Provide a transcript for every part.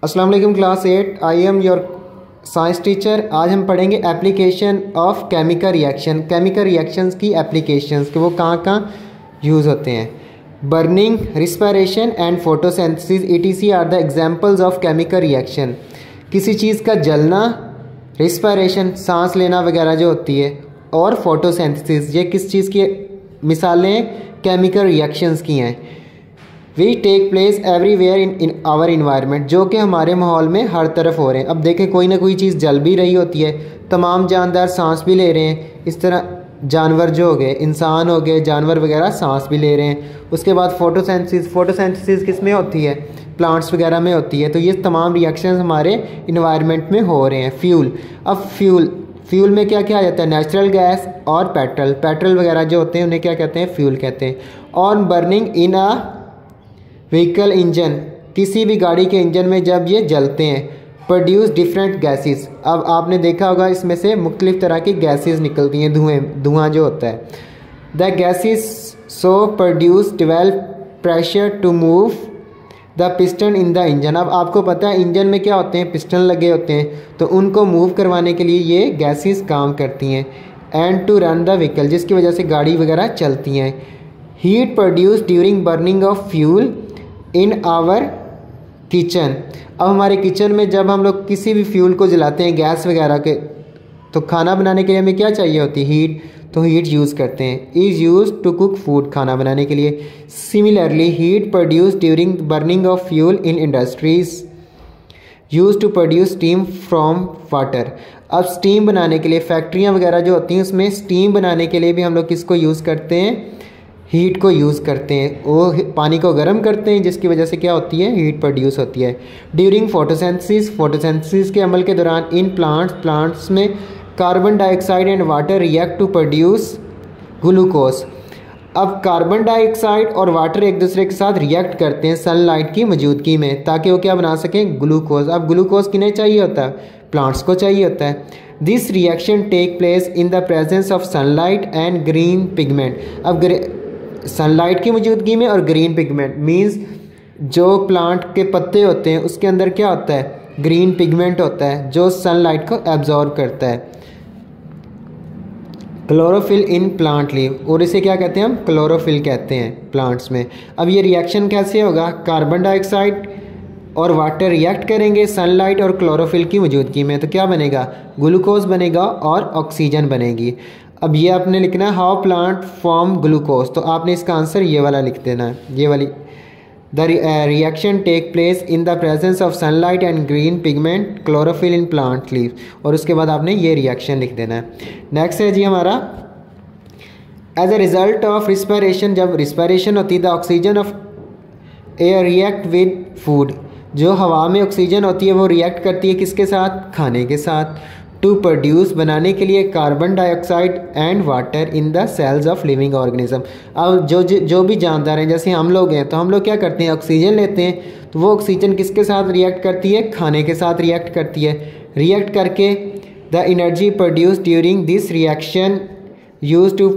अस्सलाम वालेकुम class 8, I am your science teacher. आज हम पढ़ेंगे application of chemical reaction, chemical reactions की एप्लीकेशंस कि वो कहाँ कहाँ यूज़ होते हैं। Burning, respiration and photosynthesis ETC are the examples of chemical reaction. किसी चीज़ का जलना, रिस्पिरेशन सांस लेना वगैरह जो होती है, और फोटोसिंथेसिस ये किस चीज़ की मिसालें केमिकल रिएक्शंस की हैं। We take place everywhere in our environment, जो कि हमारे माहौल में हर तरफ हो रहे हैं। अब देखें कोई ना कोई चीज़ जल भी रही होती है, तमाम जानदार सांस भी ले रहे हैं। इस तरह जानवर जो हो गए, इंसान हो गए, जानवर वगैरह सांस भी ले रहे हैं। उसके बाद फोटोसिंथेसिस किस में होती है? प्लांट्स वगैरह में होती है। तो ये तमाम रिएक्शंस हमारे इन्वायरमेंट में हो रहे हैं। अब फ्यूल में क्या क्या आ जाता है? नेचुरल गैस और पेट्रोल वगैरह जो होते हैं उन्हें क्या कहते हैं? फ्यूल कहते हैं। On burning in a vehicle engine, किसी भी गाड़ी के इंजन में जब ये जलते हैं, प्रोड्यूस डिफरेंट गैसेस। अब आपने देखा होगा इसमें से मुख्तलिफ तरह की गैसेस निकलती हैं, धुआं जो होता है। The gases so produce develop pressure to move the piston in the engine. अब आपको पता है इंजन में क्या होते हैं? पिस्टन लगे होते हैं, तो उनको मूव करवाने के लिए ये गैसेस काम करती हैं। And to run the vehicle, जिसकी वजह से गाड़ी वगैरह चलती हैं। Heat produce during burning of fuel in our kitchen. अब हमारे किचन में जब हम लोग किसी भी फ्यूल को जलाते हैं, गैस वगैरह के, तो खाना बनाने के लिए हमें क्या चाहिए होती है? हीट। तो हीट यूज़ करते हैं। Is use to cook food, खाना बनाने के लिए। Similarly heat produce during burning of fuel in industries use to produce steam from water. अब स्टीम बनाने के लिए फैक्ट्रियाँ वगैरह जो होती हैं उसमें स्टीम बनाने के लिए भी हम लोग किसको यूज़ करते हैं? हीट को यूज़ करते हैं। वो पानी को गर्म करते हैं, जिसकी वजह से क्या होती है? हीट प्रोड्यूस होती है। ड्यूरिंग फोटोसिंथेसिस के अमल के दौरान इन प्लांट्स में carbon dioxide and water react to produce glucose. अब कार्बन डाइऑक्साइड और वाटर एक दूसरे के साथ रिएक्ट करते हैं सनलाइट की मौजूदगी में, ताकि वो क्या बना सकें? ग्लूकोज। अब ग्लूकोज किन्हें चाहिए होता है? प्लांट्स को चाहिए होता है। This reaction take place in the presence of sunlight and green pigment. अब सनलाइट की मौजूदगी में और ग्रीन पिगमेंट मींस जो प्लांट के पत्ते होते हैं उसके अंदर क्या होता है? ग्रीन पिगमेंट होता है जो सनलाइट को एब्जॉर्ब करता है। क्लोरोफिल इन प्लांट लीव, और इसे क्या कहते हैं हम? क्लोरोफिल कहते हैं प्लांट्स में। अब ये रिएक्शन कैसे होगा? कार्बन डाइऑक्साइड और वाटर रिएक्ट करेंगे सनलाइट और क्लोरोफिल की मौजूदगी में, तो क्या बनेगा? ग्लूकोज बनेगा और ऑक्सीजन बनेगी। अब ये आपने लिखना है हाउ प्लांट फॉर्म ग्लूकोज, तो आपने इसका आंसर ये वाला लिख देना है, ये वाली। The reaction take place in the presence of sunlight and green pigment chlorophyll in plant leave, और उसके बाद आपने ये रिएक्शन लिख देना है। नेक्स्ट है जी हमारा as a result of respiration. जब रिस्पिरेशन होती है the oxygen of air react with food, जो हवा में ऑक्सीजन होती है वो रिएक्ट करती है किसके साथ? खाने के साथ। टू प्रोड्यूस, बनाने के लिए carbon dioxide and water in the cells of living organism. अब जो भी जानदार हैं, जैसे हम लोग हैं, तो हम लोग क्या करते हैं? ऑक्सीजन लेते हैं, तो वो ऑक्सीजन किसके साथ रिएक्ट करती है? खाने के साथ रिएक्ट करती है। रिएक्ट करके the energy produce during this reaction use to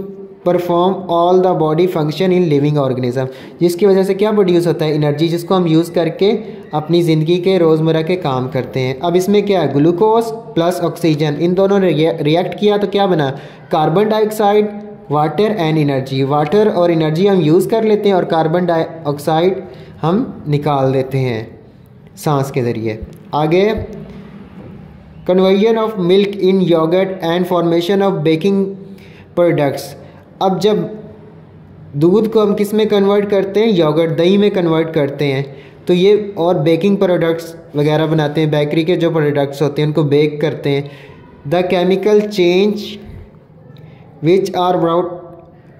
perform all the body function in living organism, जिसकी वजह से क्या प्रोड्यूस होता है? एनर्जी, जिसको हम यूज़ करके अपनी ज़िंदगी के रोज़मर्रा के काम करते हैं। अब इसमें क्या है? ग्लूकोज प्लस ऑक्सीजन, इन दोनों ने रिएक्ट किया तो क्या बना? Carbon dioxide, water and energy. Water और एनर्जी हम यूज़ कर लेते हैं और कार्बन डाइऑक्साइड हम निकाल देते हैं सांस के ज़रिए। आगे conversion of milk in yogurt and formation of baking products. अब जब दूध को हम किस में कन्वर्ट करते हैं? योगर्ट, दही में कन्वर्ट करते हैं, तो ये और बेकिंग प्रोडक्ट्स वगैरह बनाते हैं। बेकरी के जो प्रोडक्ट्स होते हैं उनको बेक करते हैं। The chemical change which are brought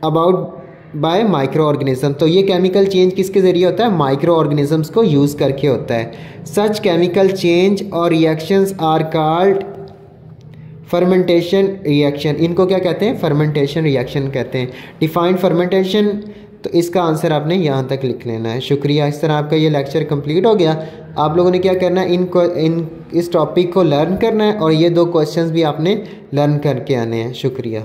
about by micro organism, तो ये केमिकल चेंज किसके ज़रिए होता है? माइक्रो ऑर्गेनिजम्स को यूज़ करके होता है। सच केमिकल चेंज और reactions are called fermentation reaction. इनको क्या कहते हैं? फर्मेंटेशन रिएक्शन कहते हैं। डिफाइन फर्मेंटेशन, तो इसका आंसर आपने यहाँ तक लिख लेना है। शुक्रिया। इस तरह आपका ये लेक्चर कंप्लीट हो गया। आप लोगों ने क्या करना है? इस टॉपिक को लर्न करना है और ये 2 क्वेश्चंस भी आपने लर्न करके आने हैं। शुक्रिया।